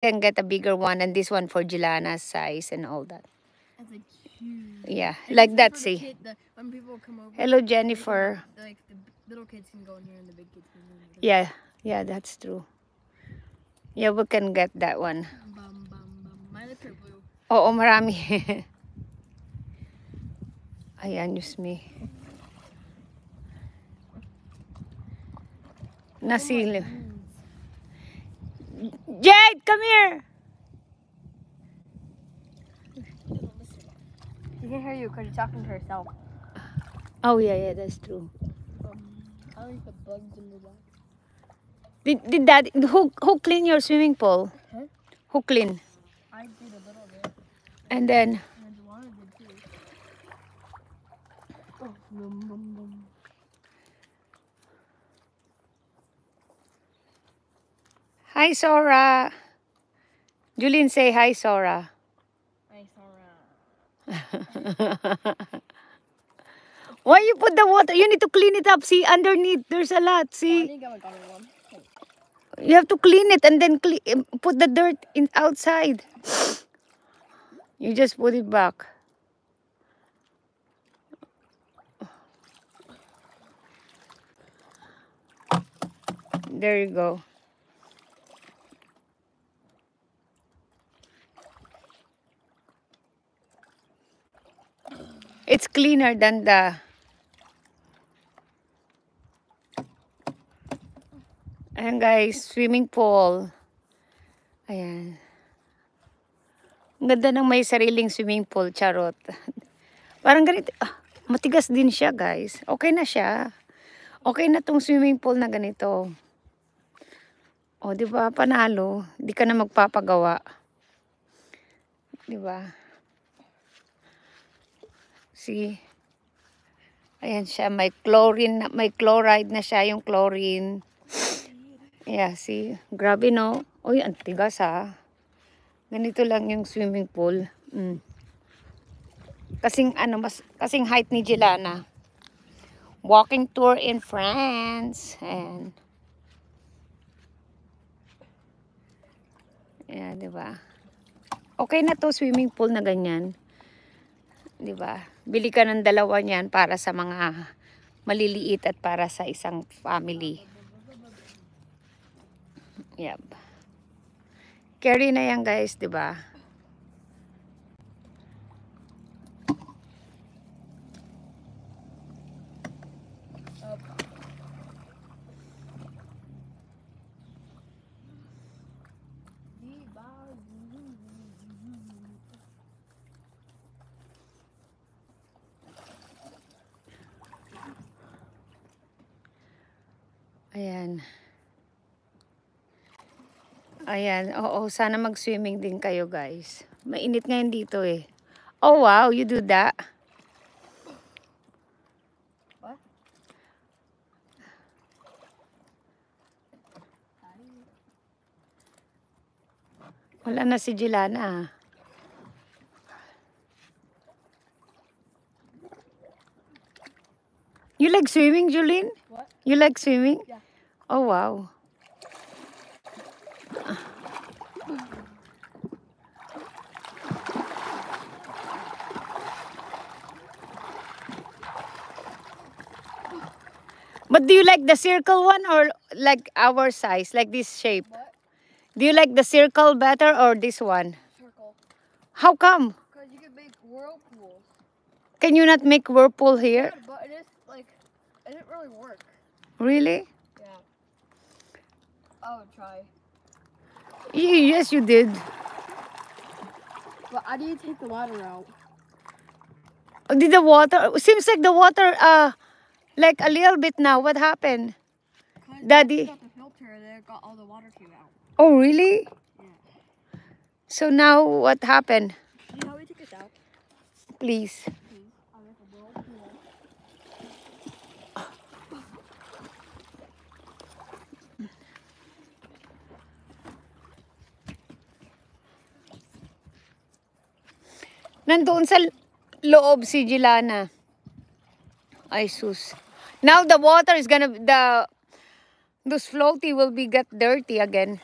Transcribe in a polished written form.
can get a bigger one, and this one for Jelana's size and all that. That's like huge. Yeah, like that. See. When people come over. Hello, Jennifer. Like the little kids can go in here and the big kids can go in here. Yeah, yeah, that's true. Yeah, we can get that one. My lips are blue. Oo, marami. Ayan, use me. Nasilip. Jade, come here! She can hear you because you're talking to herself. Oh, yeah, that's true. I like the bugs in the back. Did that, who clean your swimming pool? Huh? Who clean? I did a little bit. And then? And Joanna did too. Oh, boom, boom, boom. Hi, Sora. Julene, say hi, Sora. Hi, Sora. Why you put the water? You need to clean it up. See, underneath, there's a lot. See? I think I got one. You have to clean it and then put the dirt outside. You just put it back. There you go. It's cleaner than the... Ayan guys, swimming pool. Ayan. Ang ganda ng may sariling swimming pool, charot. Parang ganito. Matigas din siya guys. Okay na siya. Okay na tong swimming pool na ganito. O, di ba? Panalo. Di ka na magpapagawa. Di ba? See? Ayan siya. May chlorine, may chloride na siya, yung chlorine. Yeah, see? Grabe, no? Uy, ang tigas, ha? Ganito lang yung swimming pool. Kasing, kasing height ni Jelana. Walking tour in France. And, yeah, diba? Okay na to swimming pool na ganyan. Diba? Bili ka ng dalawa niyan para sa mga maliliit at para sa isang family. Yep. Carry na yan guys, diba? Ayan. Ayan, oo, sana mag-swimming din kayo guys. Mainit ngayon dito eh. Oh wow, you do that? What? Wala na si Jelana. You like swimming, Julene? What? You like swimming? Yeah. Oh wow. But do you like the circle one or like our size, like this shape? What? Do you like the circle better or this one? Circle. How come? Because you can make whirlpools. Can you not make whirlpool here? Yeah, but it is like, it didn't really work. Really? Yeah. I would try. Yes, you did. But I need to take the water out. Did the water? Seems like the water, like a little bit now. What happened? Daddy? Got the filter and it got all the water came out. Oh, really? Yeah. So now what happened? You know how we take this out? Please. I'll make a whirlpool. Nandoon sa loob si Jelana. Ay, sus. Now the water is gonna, those floaty will be get dirty again.